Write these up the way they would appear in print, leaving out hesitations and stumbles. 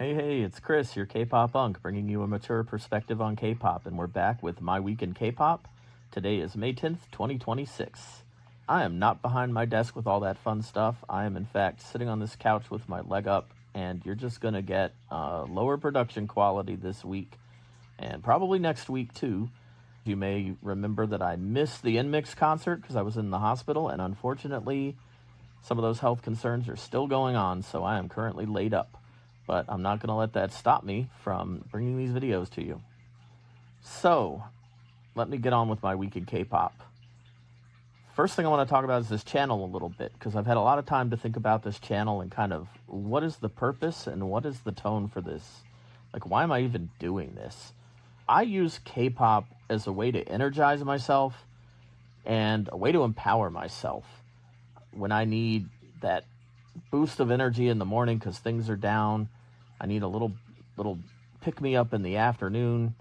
Hey, it's Chris, your K-pop unk, bringing you a mature perspective on K-pop, and we're back with My Week in K-pop. Today is May 10th, 2026. I am not behind my desk with all that fun stuff. I am, in fact, sitting on this couch with my leg up, and you're just going to get lower production quality this week, and probably next week, too. You may remember that I missed the NMIXX concert because I was in the hospital, and unfortunately, some of those health concerns are still going on, so I am currently laid up. But I'm not going to let that stop me from bringing these videos to you. So, let me get on with my week in K-pop. First thing I want to talk about is this channel a little bit, because I've had a lot of time to think about this channel and kind of what is the purpose and what is the tone for this? Like, why am I even doing this? I use K-pop as a way to energize myself and a way to empower myself. When I need that boost of energy in the morning because things are down, I need a little pick-me-up in the afternoon.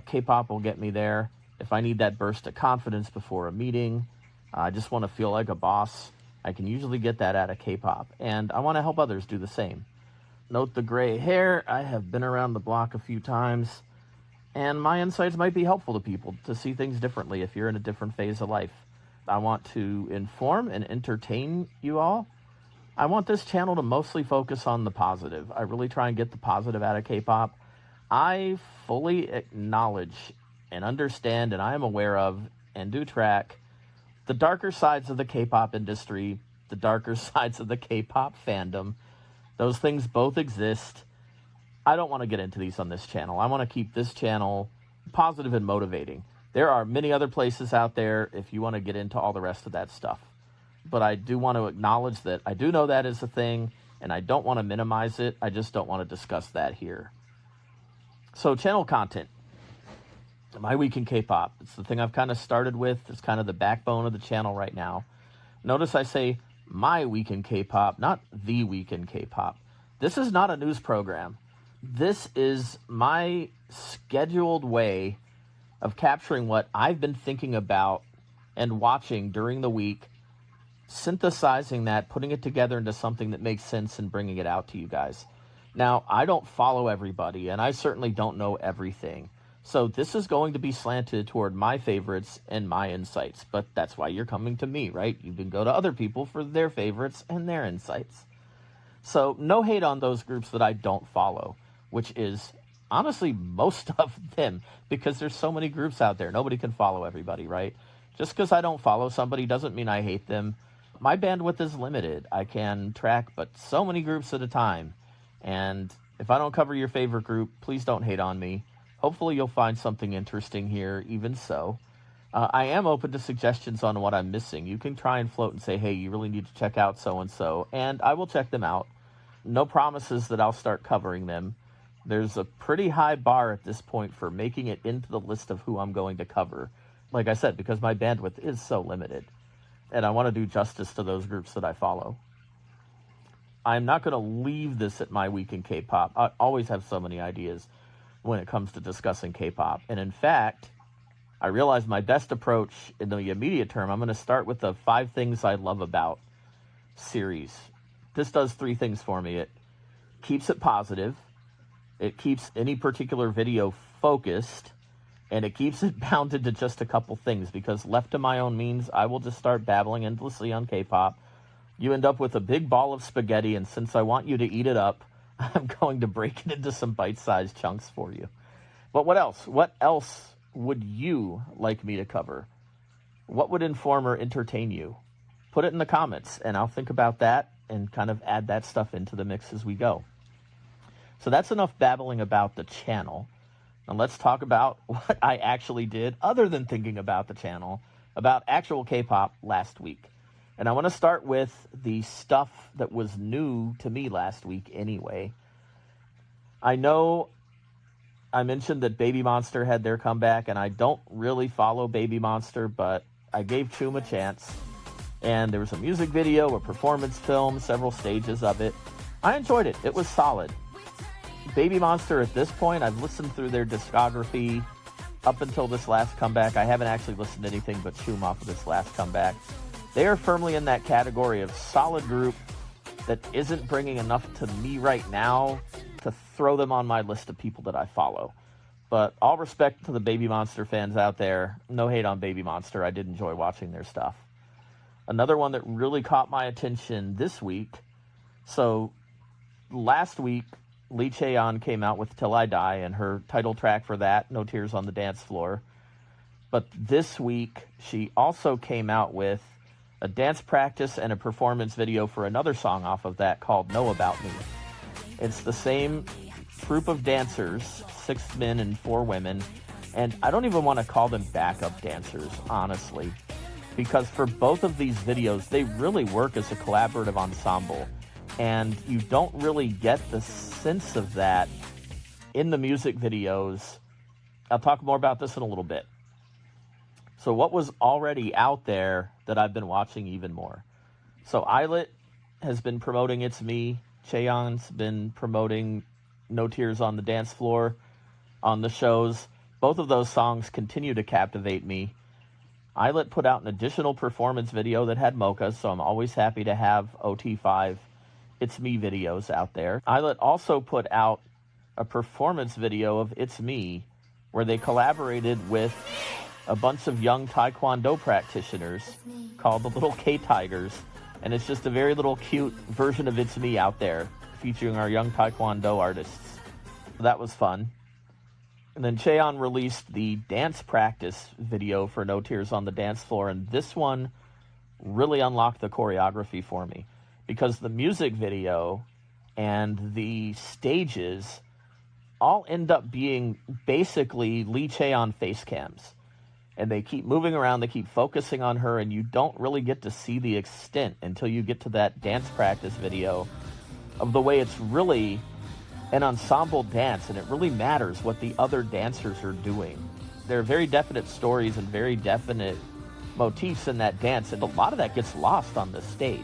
K-pop will get me there. If I need that burst of confidence before a meeting, I just want to feel like a boss, I can usually get that out of K-pop. And I want to help others do the same. Note the gray hair. I have been around the block a few times, and my insights might be helpful to people to see things differently if you're in a different phase of life. I want to inform and entertain you all. I want this channel to mostly focus on the positive. I really try and get the positive out of K-pop. I fully acknowledge and understand, and I am aware of and do track the darker sides of the K-pop industry, the darker sides of the K-pop fandom. Those things both exist. I don't want to get into these on this channel. I want to keep this channel positive and motivating. There are many other places out there if you want to get into all the rest of that stuff. But I do want to acknowledge that I do know that is a thing, and I don't want to minimize it. I just don't want to discuss that here. So, channel content. My week in K-pop. It's the thing I've kind of started with. It's kind of the backbone of the channel right now. Notice I say my week in K-pop, not the week in K-pop. This is not a news program. This is my scheduled way of capturing what I've been thinking about and watching during the week, synthesizing that, putting it together into something that makes sense and bringing it out to you guys. Now, I don't follow everybody, and I certainly don't know everything. So this is going to be slanted toward my favorites and my insights, but that's why you're coming to me, right? You can go to other people for their favorites and their insights. So no hate on those groups that I don't follow, which is honestly most of them, because there's so many groups out there. Nobody can follow everybody, right? Just because I don't follow somebody doesn't mean I hate them. My bandwidth is limited. I can track but so many groups at a time. And if I don't cover your favorite group, please don't hate on me. Hopefully you'll find something interesting here, even so. I am open to suggestions on what I'm missing. You can try and float and say, hey, you really need to check out so-and-so, and I will check them out. No promises that I'll start covering them. There's a pretty high bar at this point for making it into the list of who I'm going to cover. Like I said, because my bandwidth is so limited. And I want to do justice to those groups that I follow. I'm not going to leave this at my week in K-pop. I always have so many ideas when it comes to discussing K-pop. And in fact, I realize my best approach in the immediate term, I'm going to start with the 5 things I love about series. This does 3 things for me. It keeps it positive. It keeps any particular video focused, and it keeps it bounded to just a couple things, because left to my own means, I will just start babbling endlessly on K-pop. You end up with a big ball of spaghetti, and since I want you to eat it up, I'm going to break it into some bite-sized chunks for you. But what else? What else would you like me to cover? What would inform or entertain you? Put it in the comments, and I'll think about that and kind of add that stuff into the mix as we go. So that's enough babbling about the channel. Now let's talk about what I actually did other than thinking about the channel, about actual K-pop last week. And I want to start with the stuff that was new to me last week anyway. I know I mentioned that BABYMONSTER had their comeback, and I don't really follow BABYMONSTER, but I gave Choom a chance. And there was a music video, a performance film, several stages of it. I enjoyed it. It was solid. BABYMONSTER at this point, I've listened through their discography up until this last comeback. I haven't actually listened to anything but Choom off of this last comeback. They are firmly in that category of solid group that isn't bringing enough to me right now to throw them on my list of people that I follow. But all respect to the BABYMONSTER fans out there. No hate on BABYMONSTER. I did enjoy watching their stuff. Another one that really caught my attention this week. So last week, Chaeyeon came out with Till I Die, and her title track for that, No Tears on the Dance Floor. But this week, she also came out with a dance practice and a performance video for another song off of that called Know About Me. It's the same group of dancers, 6 men and 4 women, and I don't even want to call them backup dancers, honestly, because for both of these videos, they really work as a collaborative ensemble, and you don't really get the sense of that in the music videos. I'll talk more about this in a little bit. So what was already out there that I've been watching even more? So ILLIT has been promoting It's Me. Chaeyeon's been promoting No Tears on the Dance Floor on the shows. Both of those songs continue to captivate me. ILLIT put out an additional performance video that had Mocha, so I'm always happy to have OT5 It's Me videos out there. ILLIT also put out a performance video of It's Me where they collaborated with a bunch of young Taekwondo practitioners called the Little K-Tigers, and it's just a very little cute version of It's Me out there, featuring our young Taekwondo artists. That was fun. And then Chaeyeon released the dance practice video for No Tears on the Dance Floor, and this one really unlocked the choreography for me, because the music video and the stages all end up being basically Chaeyeon face cams. And they keep moving around, they keep focusing on her, and you don't really get to see the extent until you get to that dance practice video of the way it's really an ensemble dance, and it really matters what the other dancers are doing. There are very definite stories and very definite motifs in that dance, and a lot of that gets lost on the stage.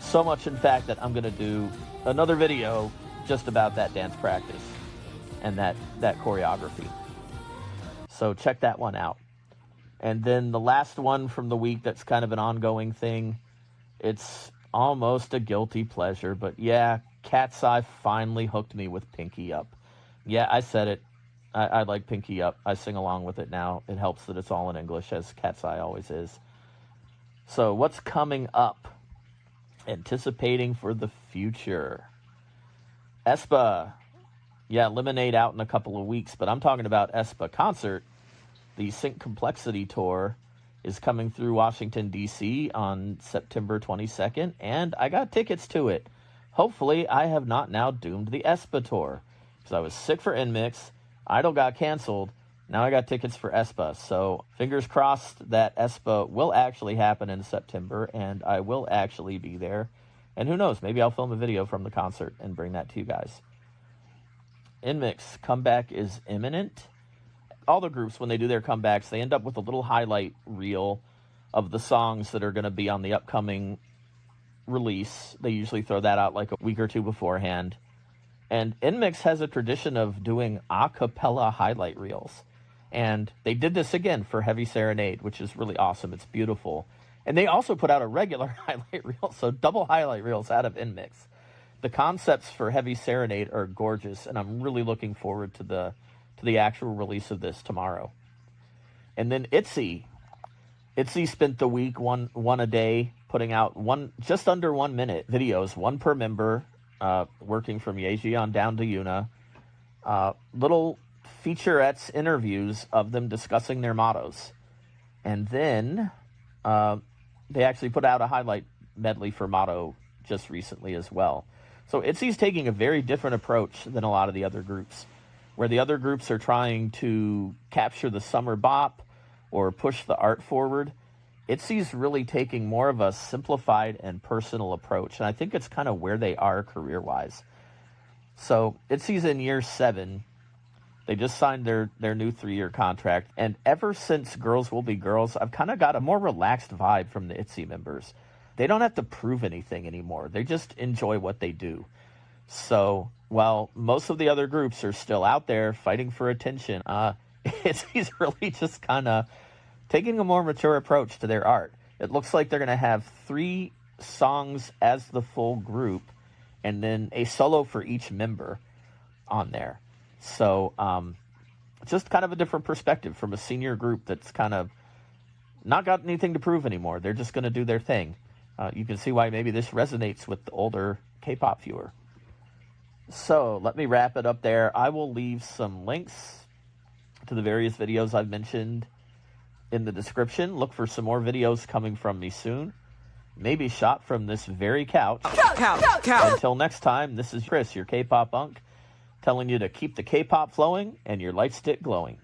So much, in fact, that I'm going to do another video just about that dance practice and that choreography. So check that one out. And then the last one from the week that's kind of an ongoing thing, it's almost a guilty pleasure, but yeah, Katseye finally hooked me with Pinky Up. Yeah, I said it. I like Pinky Up. I sing along with it now. It helps that it's all in English, as Katseye always is. So what's coming up? Anticipating for the future. aespa. Yeah, Lemonade out in a couple of weeks, but I'm talking about aespa concert. The Sync Complexity Tour is coming through Washington, D.C. on September 22nd, and I got tickets to it. Hopefully, I have not now doomed the aespa tour, because I was sick for NMIXX, Idol got canceled, now I got tickets for aespa, so fingers crossed that aespa will actually happen in September, and I will actually be there, and who knows, maybe I'll film a video from the concert and bring that to you guys. NMIXX comeback is imminent. All the groups, when they do their comebacks, they end up with a little highlight reel of the songs that are going to be on the upcoming release. They usually throw that out like a week or two beforehand. And NMIXX has a tradition of doing a cappella highlight reels. And they did this again for Heavy Serenade, which is really awesome. It's beautiful. And they also put out a regular highlight reel, so double highlight reels out of NMIXX. The concepts for Heavy Serenade are gorgeous, and I'm really looking forward to the actual release of this tomorrow. And then ITZY. ITZY spent the week one a day, putting out just under 1 minute videos, one per member, working from Chaeyeon down to Yuna. Little featurettes interviews of them discussing their mottos. And then they actually put out a highlight medley for motto just recently as well. So ITZY's taking a very different approach than a lot of the other groups, where the other groups are trying to capture the summer bop or push the art forward. ITZY's really taking more of a simplified and personal approach, and I think it's kind of where they are career-wise. So ITZY's in year 7. They just signed their new 3-year contract, and ever since Girls Will Be Girls, I've kind of got a more relaxed vibe from the ITZY members. They don't have to prove anything anymore. They just enjoy what they do. So while most of the other groups are still out there fighting for attention, ITZY's really just kind of taking a more mature approach to their art. It looks like they're going to have 3 songs as the full group, and then a solo for each member. on there. So just kind of a different perspective from a senior group that's kind of not got anything to prove anymore. They're just going to do their thing. You can see why maybe this resonates with the older K-pop viewer. So let me wrap it up there. I will leave some links to the various videos I've mentioned in the description. Look for some more videos coming from me soon. Maybe shot from this very couch. Until next time, this is Chris, your K-pop unk, telling you to keep the K-pop flowing and your light stick glowing.